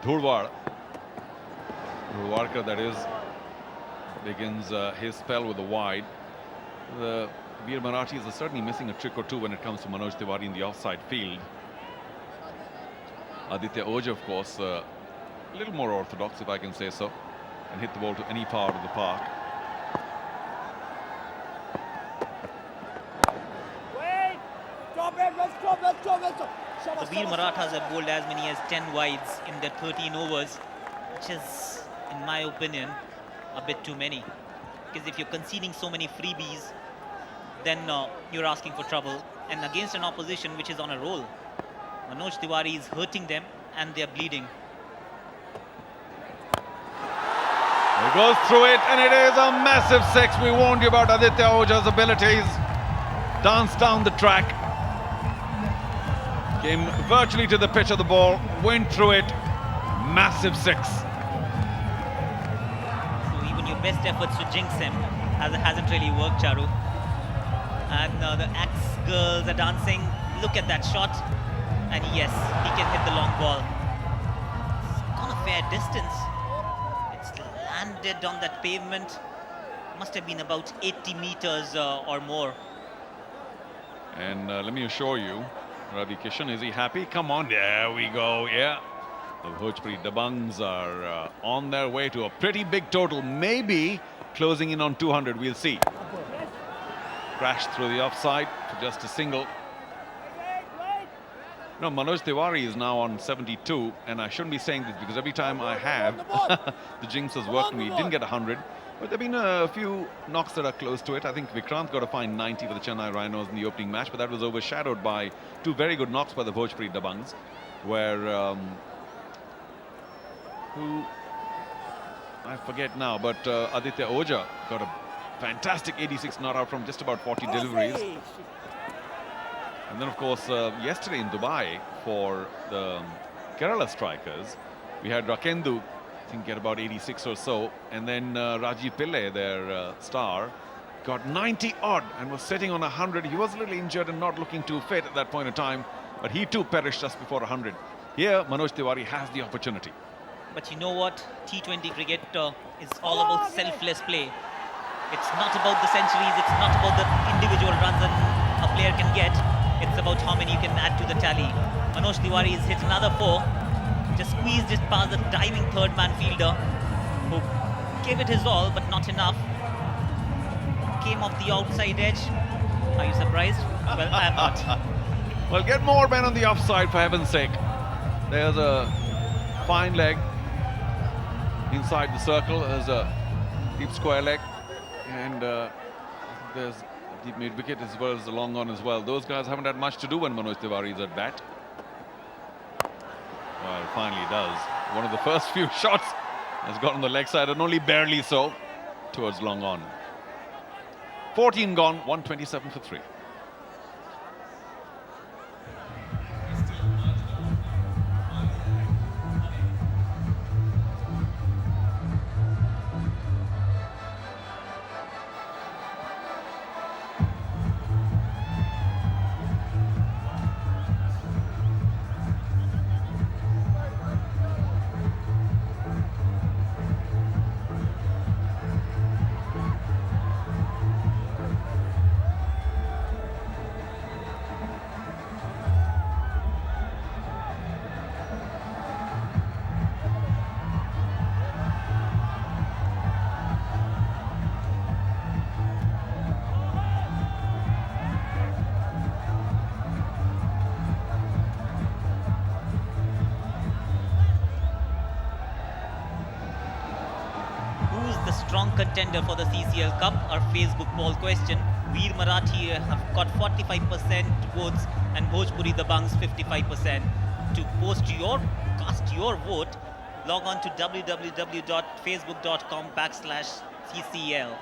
Dhurwarkar, that is, begins his spell with the wide. The Veer Marathis are certainly missing a trick or two when it comes to Manoj Tiwari in the offside field. Aditya Oja, of course, a little more orthodox, if I can say so, and hit the ball to any part of the park. The Veer Marathas have bowled as many as 10 wides in their 13 overs, which is, in my opinion, a bit too many. Because if you're conceding so many freebies, then you're asking for trouble. And against an opposition which is on a roll, Manoj Tiwari is hurting them and they're bleeding. He goes through it, and it is a massive six. We warned you about Aditya Oja's abilities. Danced down the track. Came virtually to the pitch of the ball, went through it. Massive six. So even your best efforts to jinx him hasn't really worked, Charu. And the Axe girls are dancing. Look at that shot. And yes, he can hit the long ball. It's gone a fair distance. It's landed on that pavement. Must have been about 80 meters or more. And let me assure you, Ravi, Kishan, is he happy? Come on, there we go, yeah. The Bhojpuri Dabanggs are on their way to a pretty big total, maybe closing in on 200, we'll see. Crashed through the offside for just a single. No, Manoj Tiwari is now on 72, and I shouldn't be saying this because every time I have, the jinx has worked me. He didn't get 100, but there have been a few knocks that are close to it. I think Vikrant got a fine 90 for the Chennai Rhinos in the opening match, but that was overshadowed by two very good knocks by the Bhojpuri Dabanggs, where who I forget now, but Aditya Oja got a fantastic 86 not out from just about 40 deliveries. And then, of course, yesterday in Dubai for the Kerala strikers, we had Rakendu, I think, get about 86 or so. And then Rajiv Pillai, their star, got 90 odd and was sitting on 100. He was a little injured and not looking too fit at that point in time, but he too perished just before 100. Here, Manoj Tiwari has the opportunity. But you know what? T20 cricket is all about selfless play. It's not about the centuries, it's not about the individual runs a player can get. It's about how many you can add to the tally. Manoj Tiwari has hit another 4. Just squeezed it past the diving third-man fielder, who gave it his all, but not enough. Came off the outside edge. Are you surprised? Well, I am not. Well, get more men on the offside, for heaven's sake. There's a fine leg inside the circle. There's a deep square leg. And there's deep mid wicket as well as the long on as well. Those guys haven't had much to do when Manoj Tiwari is at bat. Well, finally does. One of the first few shots has got on the leg side, and only barely so, towards long on. 14 gone, 127 for 3. Strong contender for the CCL Cup, our Facebook poll question. Veer Marathi have got 45% votes and Bhojpuri Dabanggs 55%. To cast your vote, log on to www.facebook.com/CCL.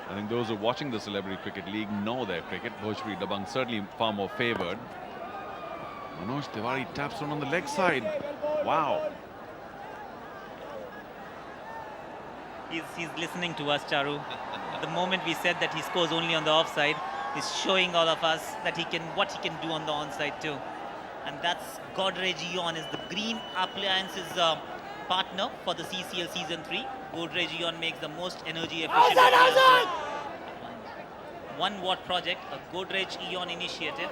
I think those who are watching the Celebrity Cricket League know their cricket. Bhojpuri Dabanggs certainly far more favoured. Manoj Tiwari taps one on the leg side. Wow. He's listening to us, Charu. The moment we said that he scores only on the offside, he's showing all of us that what he can do on the onside too. and that's Godrej Eon is the green appliances partner for the CCL Season 3. Godrej Eon makes the most energy efficient appliances. 1 watt project, a Godrej Eon initiative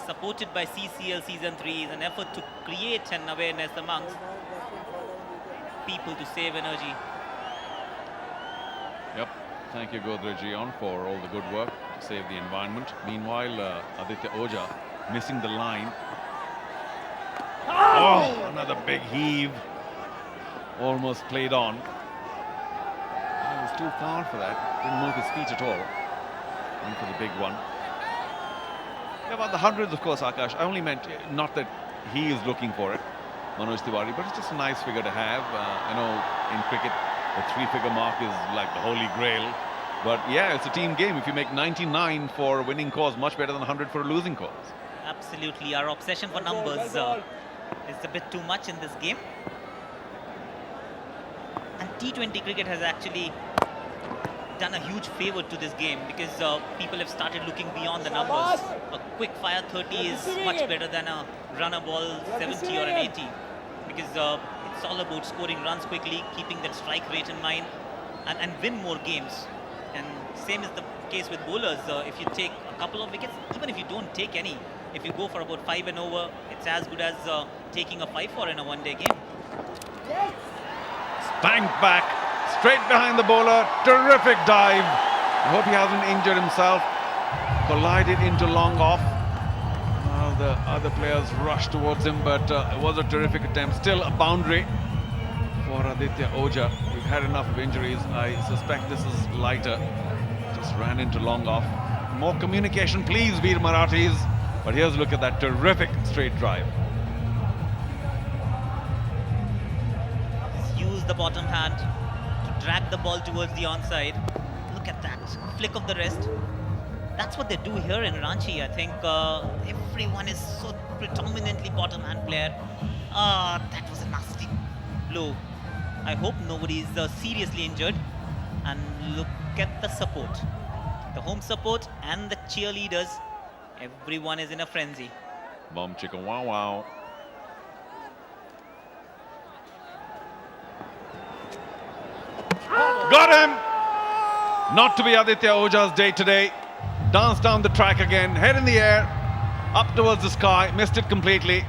supported by CCL Season 3 is an effort to create an awareness amongst people to save energy. Yep. Thank you, Godrej Eon, for all the good work to save the environment. Meanwhile, Aditya Oja missing the line. Oh, another big heave. Almost played on. He was too far for that. Didn't move his feet at all. Went for the big one. Yeah, about the hundreds, of course, Akash. I only meant not that he is looking for it, Manoj Tiwari, but it's just a nice figure to have. I know in cricket, the 3-figure mark is like the holy grail. But yeah, it's a team game. If you make 99 for a winning cause, much better than 100 for a losing cause. Absolutely. Our obsession for numbers is a bit too much in this game. And T20 cricket has actually done a huge favor to this game because people have started looking beyond the numbers. A quick fire 30 is much better than a runner ball 70 or an 80 because it's all about scoring runs quickly, keeping that strike rate in mind and win more games. And same is the case with bowlers. If you take a couple of wickets, even if you don't take any, if you go for about 5 and over, it's as good as taking a 5-4 in a one-day game. Spanked back, straight behind the bowler. Terrific dive. I hope he hasn't injured himself. Collided into long off. Well, the other players rushed towards him, but it was a terrific attempt. Still a boundary for Aditya Oja. We've had enough of injuries. I suspect this is lighter. Just ran into long off. More communication, please, Veer Marathis. But here's a look at that terrific straight drive. Just use the bottom hand to drag the ball towards the onside. Look at that flick of the wrist. That's what they do here in Ranchi. I think everyone is so predominantly bottom hand player. That was a nasty blow. I hope nobody is seriously injured. And look at the support. The home support and the cheerleaders. Everyone is in a frenzy. Bomb chicka wow wow. Got him! Not to be Aditya Oja's day today. Danced down the track again, head in the air, up towards the sky, missed it completely.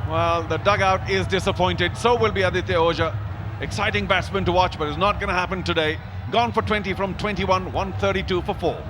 Well, the dugout is disappointed. So will be Aditya Oja. Exciting batsman to watch, but it's not going to happen today. Gone for 20 from 21, 132 for 4.